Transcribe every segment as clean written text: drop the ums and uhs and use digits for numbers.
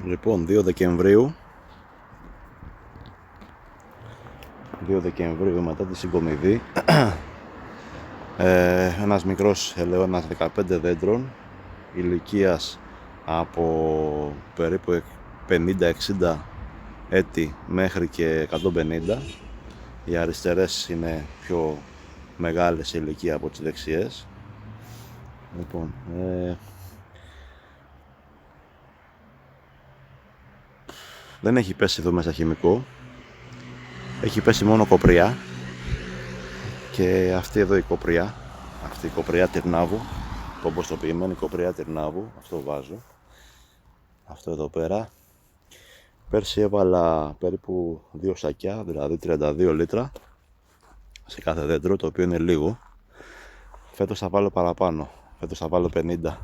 Λοιπόν, 2 Δεκεμβρίου μετά τη συγκομιδή ένας μικρός ελαιώνας 15 δέντρων ηλικίας από περίπου 50-60 έτη μέχρι και 150. Οι αριστερές είναι πιο μεγάλες σε ηλικία από τις δεξιές. Λοιπόν, δεν έχει πέσει εδώ μέσα χημικό, έχει πέσει μόνο κοπριά. Και αυτή εδώ η κοπριά, αυτή η κοπριά τυρνάβου, κομποστοποιημένη κοπριά τυρνάβου, αυτό βάζω, αυτό εδώ πέρα. Πέρσι έβαλα περίπου 2 σακιά, δηλαδή 32 λίτρα σε κάθε δέντρο, το οποίο είναι λίγο. Φέτος θα βάλω παραπάνω, φέτος θα βάλω 50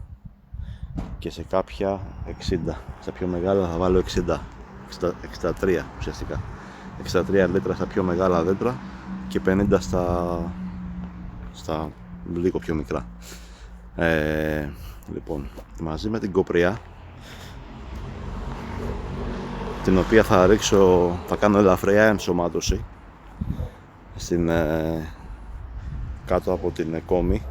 και σε κάποια 60, σε πιο μεγάλα θα βάλω 63 ουσιαστικά, 63 λίτρα στα πιο μεγάλα δέντρα και 50 στα λίγο πιο μικρά. Λοιπόν, μαζί με την κοπριά, την οποία θα κάνω ελαφριά ενσωμάτωση κάτω από την κόμη,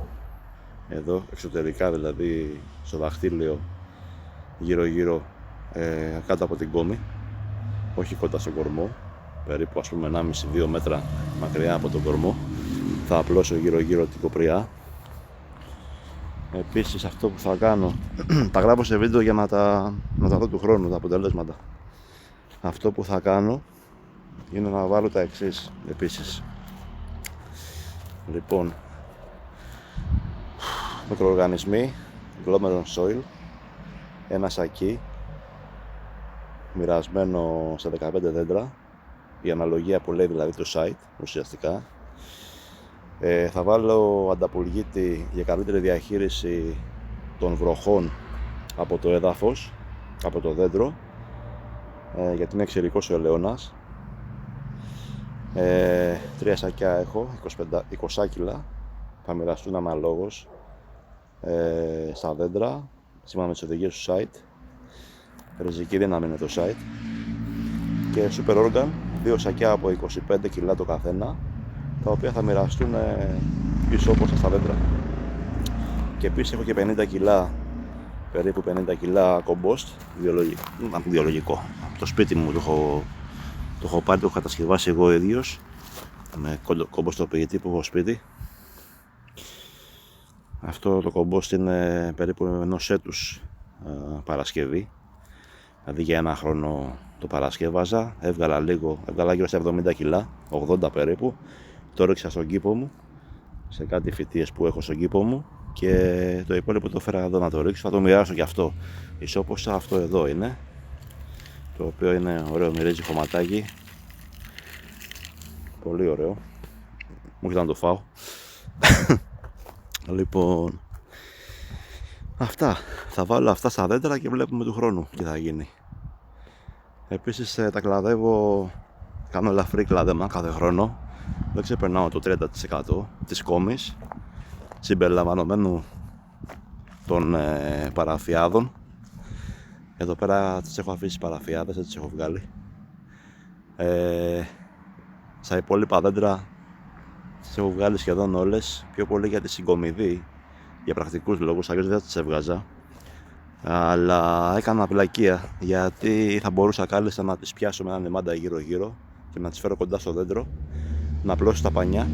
εδώ εξωτερικά, δηλαδή στο δαχτύλιο γύρω κάτω από την κόμη, όχι κοντά στον κορμό, περίπου ας πούμε 1,5-2 μέτρα μακριά από τον κορμό. Θα απλώσω γύρω την κοπριά. Επίσης αυτό που θα κάνω, τα γράφω σε βίντεο για να τα δω του χρόνου τα αποτελέσματα. Αυτό που θα κάνω είναι να βάλω τα εξής επίσης. Λοιπόν, μικροοργανισμοί, Glomeron Soil, ένα σακί μοιρασμένο σε 15 δέντρα, η αναλογία που λέει δηλαδή το site ουσιαστικά. Θα βάλω ανταπουργίτη για καλύτερη διαχείριση των βροχών από το έδαφος, από το δέντρο, γιατί είναι εξαιρικός ο ελαιώνας. 3 σακιά έχω, 20 κιλά, θα μοιραστούν αναλόγως στα δέντρα, σύμφωνα με τις οδηγίες του site. Ριζική δύναμη είναι το site. Και Super Organ, 2 σακιά από 25 κιλά το καθένα, τα οποία θα μοιραστούν ισόποσα στα δέντρα. Και επίσης έχω και 50 κιλά, περίπου 50 κιλά κομπόστ βιολογικό. Από το σπίτι μου το έχω πάρει, το έχω κατασκευάσει εγώ ίδιος με κομποστοποιητή που έχω σπίτι. Αυτό το κομπόστ είναι περίπου ενός έτους παρασκευή, δηλαδή για 1 χρόνο το παρασκεύαζα. Έβγαλα γύρω στα 70 κιλά, 80 περίπου. Το ρίξα στον κήπο μου, σε κάτι φυτίες που έχω στον κήπο μου, και το υπόλοιπο το έφερα εδώ να το ρίξω. Θα το μοιράσω και αυτό ισόποσα. Αυτό εδώ είναι, το οποίο είναι ωραίο, μυρίζει χωματάκι, πολύ ωραίο, μου έρχεται να το φάω. Λοιπόν, αυτά, θα βάλω αυτά στα δέντρα και βλέπουμε του χρόνου τι θα γίνει. Επίσης τα κλαδεύω, κάνω ελαφρύ κλάδεμα κάθε χρόνο, δεν ξεπερνάω το 30% της κόμης, συμπεριλαμβανομένου των παραφιάδων. Εδώ πέρα τις έχω αφήσει παραφιάδες, δεν τις έχω βγάλει. Στα υπόλοιπα δέντρα τις έχω βγάλει σχεδόν όλες, πιο πολύ για τη συγκομιδή, για πρακτικούς λόγους, αλλιώς δεν τις έβγαζα. Αλλά έκανα πλακία, γιατί θα μπορούσα κάλλιστα να τις πιάσω με έναν λιμάντα γύρω και να τις φέρω κοντά στο δέντρο, να απλώσω τα πανιά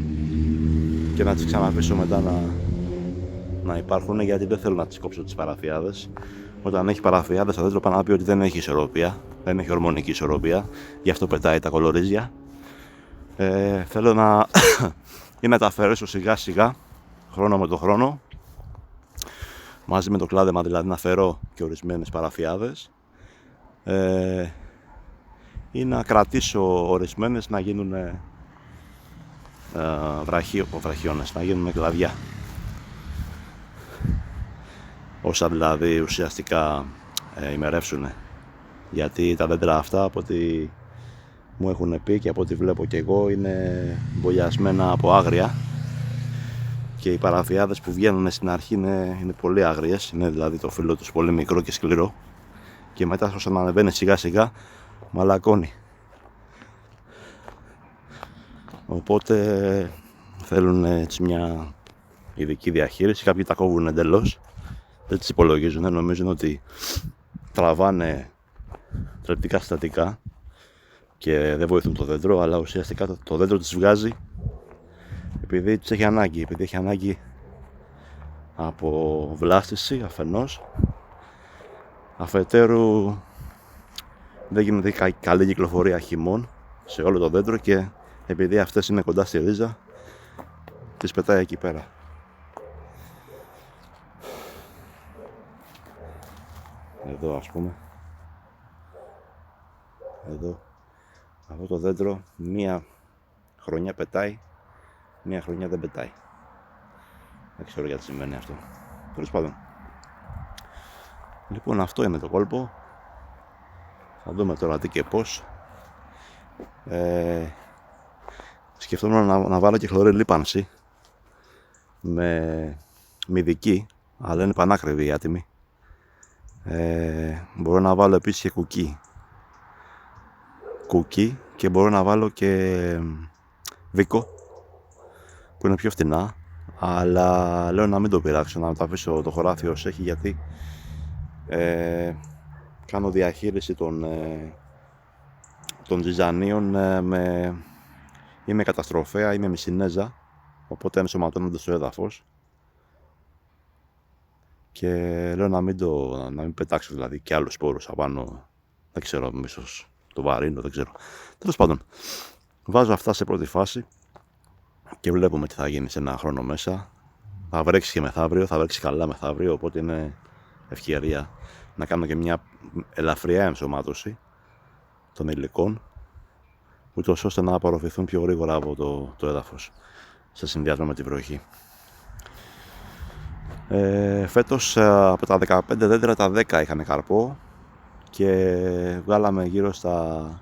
και να τις ξαναφήσω μετά να υπάρχουν, γιατί δεν θέλω να τις κόψω τις παραφιάδες. Όταν έχει παραφιάδες το δέντρο, πάνω να πει ότι δεν έχει ισορροπία, δεν έχει ορμονική ισορροπία, γι' αυτό πετάει τα κολορίζια. Θέλω να τα αφαιρέσω σιγά σιγά, χρόνο με το χρόνο, μαζί με το κλάδεμα, δηλαδή να φέρω και ορισμένες παραφιάδες, ή να κρατήσω ορισμένες να γίνουν βραχιώνες, να γίνουν κλαδιά, όσα δηλαδή ουσιαστικά ημερεύσουν. Γιατί τα δέντρα αυτά, από ό,τι μου έχουν πει και από ό,τι βλέπω και εγώ, είναι μπολιασμένα από άγρια, και οι παραφιάδες που βγαίνουν στην αρχή είναι πολύ άγριες, είναι δηλαδή το φύλλο τους πολύ μικρό και σκληρό, και μετά όσο να ανεβαίνει σιγά σιγά μαλακώνει. Οπότε θέλουν έτσι μια ειδική διαχείριση. Κάποιοι τα κόβουν εντελώς, δεν τις υπολογίζουν, νομίζουν ότι τραβάνε τρεπτικά συστατικά και δεν βοηθούν το δέντρο, αλλά ουσιαστικά το δέντρο τις βγάζει επειδή τις έχει ανάγκη, επειδή έχει ανάγκη από βλάστηση αφενός, αφετέρου δεν γίνεται καλή κυκλοφορία χυμών σε όλο το δέντρο και επειδή αυτές είναι κοντά στη ρίζα τις πετάει εκεί πέρα. Εδώ ας πούμε, εδώ αυτό το δέντρο μία χρονιά πετάει, μία χρονιά δεν πετάει. Δεν ξέρω γιατί σημαίνει αυτό. Τέλος πάντων. Λοιπόν, αυτό είναι το κόλπο. Θα δούμε τώρα τι και πώς. Σκεφτόμουν να βάλω και χλωρή λίπανση με μυδική, αλλά είναι πανάκριβη η άτιμη. Μπορώ να βάλω επίσης και κουκί και μπορώ να βάλω και βίκο που είναι πιο φτηνά, αλλά λέω να μην το πειράξω, να το αφήσω το χωράφι ως έχει, γιατί κάνω διαχείριση των ζυζανίων ή με καταστροφέα ή με μισινέζα, οπότε ενσωματώνονται στο έδαφος και λέω να μην πετάξω δηλαδή και άλλους σπόρους απάνω, δεν ξέρω, ίσως το βαρύνω, δεν ξέρω. Τέλος πάντων, βάζω αυτά σε πρώτη φάση και βλέπουμε τι θα γίνει σε ένα χρόνο μέσα. Θα βρέξει και μεθαύριο, θα βρέξει καλά μεθαύριο, οπότε είναι ευκαιρία να κάνω και μια ελαφριά ενσωμάτωση των υλικών, ούτως ώστε να απορροφηθούν πιο γρήγορα από το έδαφος σε συνδυασμό με τη βροχή. Φέτος από τα 15 δέντρα τα 10 είχαν καρπό και βγάλαμε γύρω στα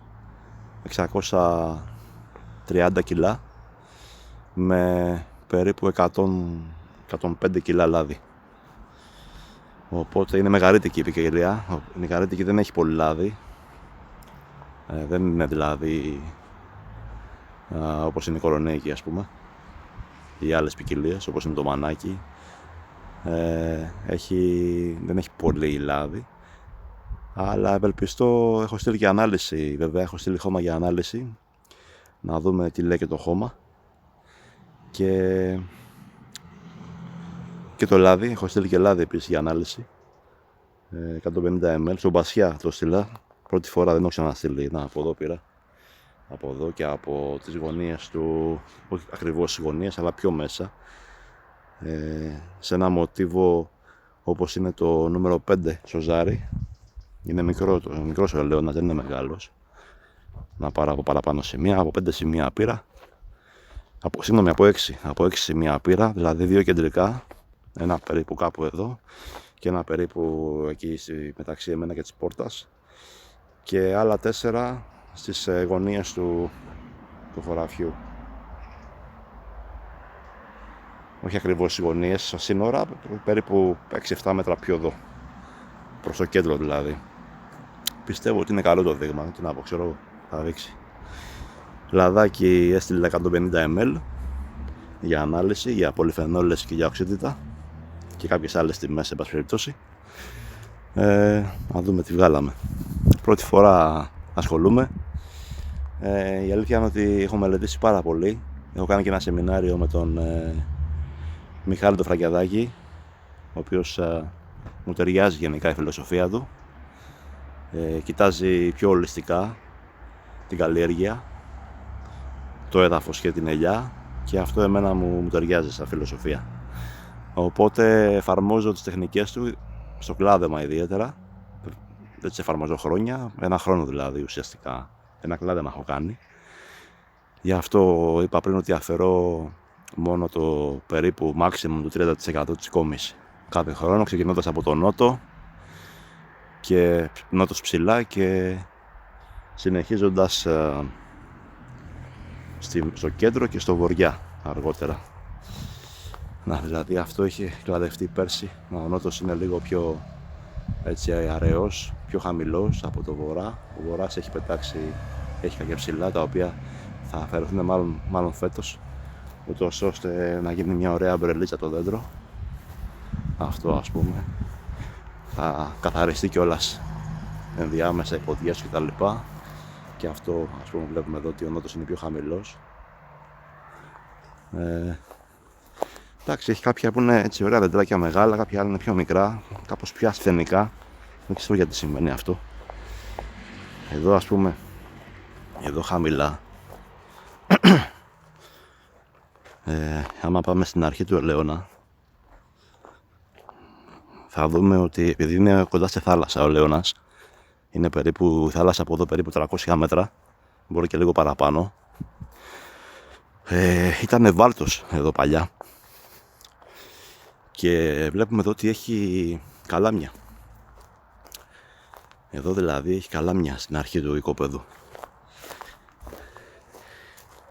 630 κιλά με περίπου 105 κιλά λάδι. Οπότε είναι μεγαρίτικη η ποικιλία. Η μεγαρίτικη δεν έχει πολύ λάδι, δεν είναι δηλαδή όπως είναι η κορονέικη ας πούμε, οι άλλες ποικιλίες όπως είναι το μανάκι. Δεν έχει πολύ λάδι, αλλά ευελπιστώ. Έχω στείλει και ανάλυση, βέβαια έχω στείλει χώμα για ανάλυση, να δούμε τι λέει και το χώμα και το λάδι. Έχω στείλει και λάδι επίσης για ανάλυση, 150 ml στον Μπασιά το στείλα, πρώτη φορά, δεν έχω ξαναστείλει. Από εδώ πήρα, από εδώ και από τις γωνίες του, όχι ακριβώς τις γωνίες αλλά πιο μέσα, σε ένα μοτίβο όπως είναι το νούμερο 5 στο ζάρι. Είναι μικρός ο ελαιώνας, δεν είναι μεγάλος. Να πάρω από παραπάνω σημεία, από 5 σημεία πήρα, από 6 σημεία πήρα, δηλαδή 2 κεντρικά, ένα περίπου κάπου εδώ και ένα περίπου εκεί μεταξύ εμένα και της πόρτας και άλλα 4 στις γωνίες του χωραφιού. Όχι ακριβώς στις γωνίες, στα σύνορα, περίπου 6-7 μέτρα πιο εδώ, προς το κέντρο δηλαδή. Πιστεύω ότι είναι καλό το δείγμα, τι να πω, ξέρω, θα δείξει. Λαδάκι έστειλε 150 ml για ανάλυση, για πολυφενόλες και για οξύτητα και κάποιες άλλες τιμές, σε πάση περιπτώσει. Να δούμε τι βγάλαμε. Πρώτη φορά ασχολούμαι. Η αλήθεια είναι ότι έχω μελετήσει πάρα πολύ. Έχω κάνει και ένα σεμινάριο με τον Μιχάλη το Φραγκιαδάκη, ο οποίος μου ταιριάζει γενικά η φιλοσοφία του. Κοιτάζει πιο ολιστικά την καλλιέργεια, το έδαφος και την ελιά, και αυτό εμένα μου ταιριάζει σαν φιλοσοφία. Οπότε εφαρμόζω τις τεχνικές του στο κλάδεμα ιδιαίτερα. Δεν τις εφαρμόζω χρόνια, ένα χρόνο δηλαδή ουσιαστικά, ένα κλάδεμα έχω κάνει. Γι' αυτό είπα πριν ότι αφαιρώ μόνο το περίπου maximum του 30% της κόμης κάθε χρόνο, ξεκινώντας από τον νότο και νότος ψηλά και συνεχίζοντας στο κέντρο και στο βοριά αργότερα. Δηλαδή αυτό είχε κλαδευτεί πέρσι. Ο νότος είναι λίγο πιο έτσι αραιός, πιο χαμηλός από το βορρά. Ο βορράς έχει πετάξει, έχει κάποια ψηλά τα οποία θα αφαιρεθούν μάλλον φέτος, ούτως ώστε να γίνει μια ωραία αμπρελίτσα το δέντρο. Αυτό ας πούμε θα καθαριστεί κιόλας ενδιάμεσα οι ποδιές και τα λοιπά, και αυτό ας πούμε βλέπουμε εδώ ότι ο νότος είναι πιο χαμηλός. Εντάξει, έχει κάποια που είναι έτσι ωραία δεντράκια μεγάλα, κάποια άλλα είναι πιο μικρά, κάπως πιο ασθενικά, δεν ξέρω γιατί συμβαίνει αυτό. Εδώ ας πούμε, εδώ χαμηλά, άμα πάμε στην αρχή του ελαιώνα, θα δούμε ότι επειδή είναι κοντά στη θάλασσα ο Λέωνας, είναι περίπου θάλασσα από εδώ περίπου 300 μέτρα, μπορεί και λίγο παραπάνω, ήταν ευάλωτος εδώ παλιά, και βλέπουμε εδώ ότι έχει καλάμια. Εδώ δηλαδή έχει καλάμια στην αρχή του οικόπεδου.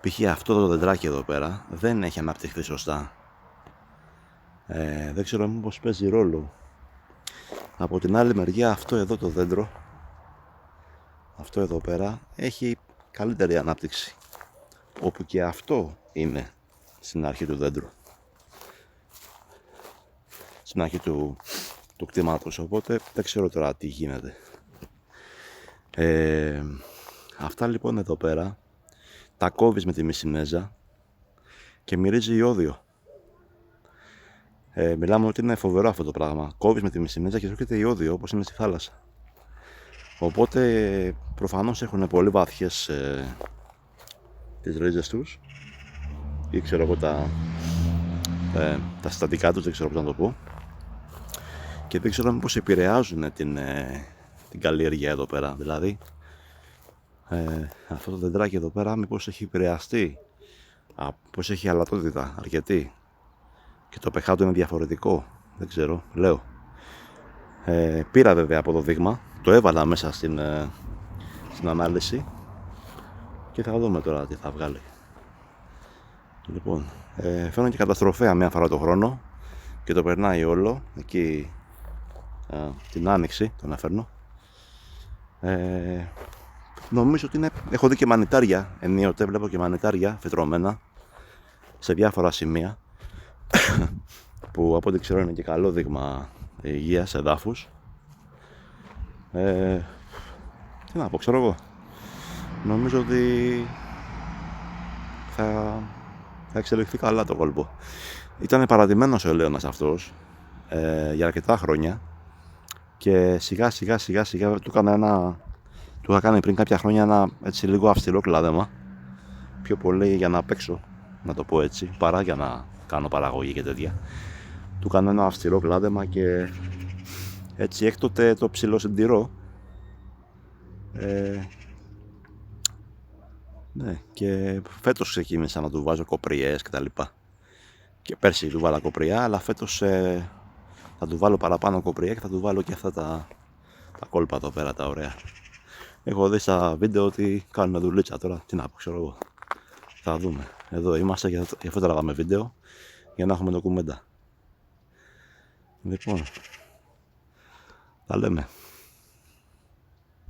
Π.χ. αυτό το δεντράκι εδώ πέρα δεν έχει αναπτυχθεί σωστά. Δεν ξέρω μήπως παίζει ρόλο. Από την άλλη μεριά αυτό εδώ το δέντρο, αυτό εδώ πέρα, έχει καλύτερη ανάπτυξη, όπου και αυτό είναι στην αρχή του δέντρου, στην αρχή του κτήματος, οπότε δεν ξέρω τώρα τι γίνεται. Αυτά λοιπόν εδώ πέρα τα κόβεις με τη μισινέζα και μυρίζει ιόδιο. Μιλάμε ότι είναι φοβερό αυτό το πράγμα. Κόβεις με τη μισινέζα και σου έρχεται ιόδιο όπως είναι στη θάλασσα. Οπότε προφανώς έχουν πολύ βαθιές τις ρίζες τους, ή ξέρω εγώ τα συστατικά τους, δεν ξέρω πώς να το πω, και δεν ξέρω μήπως επηρεάζουν την καλλιέργεια εδώ πέρα. Δηλαδή αυτό το δεντράκι εδώ πέρα μήπως έχει επηρεαστεί, πως έχει αλατότητα αρκετή και το pH του είναι διαφορετικό, δεν ξέρω, λέω. Πήρα βέβαια από το δείγμα, το έβαλα μέσα στην ανάλυση και θα δούμε τώρα τι θα βγάλει. Λοιπόν, φαίνω και καταστροφέα μια φορά το χρόνο και το περνάει όλο εκεί την άνοιξη, τον αφαιρνώ. Νομίζω ότι έχω δει και μανιτάρια, ενίοτε βλέπω και μανιτάρια φυτρωμένα σε διάφορα σημεία που από ό,τι ξέρω είναι και καλό δείγμα υγείας εδάφους. Τι να πω, ξέρω εγώ, νομίζω ότι θα εξελιχθεί καλά το κόλπο. Ήταν παρατημένος ο ελαιώνας αυτός για αρκετά χρόνια και σιγά σιγά του είχα κάνει πριν κάποια χρόνια ένα έτσι λίγο αυστηρό κλάδεμα, πιο πολύ για να παίξω, να το πω έτσι, παρά για να κάνω παραγωγή και τέτοια. Του κάνω ένα αυστηρό κλάδεμα και έτσι έκτοτε το ψιλοσυντηρώ. Ναι, και φέτος ξεκίνησα να του βάζω κοπριές και τα λοιπά. Και πέρσι του βάλα κοπριά, αλλά φέτος θα του βάλω παραπάνω κοπριά και θα του βάλω και αυτά τα κόλπα εδώ πέρα, τα ωραία. Έχω δει στα βίντεο ότι κάνουμε δουλίτσα τώρα, τι να πω, ξέρω εγώ. Θα δούμε. Εδώ είμαστε, γι' αυτό τραβάμε βίντεο, για να έχουμε ντοκουμέντα. Λοιπόν, τα λέμε.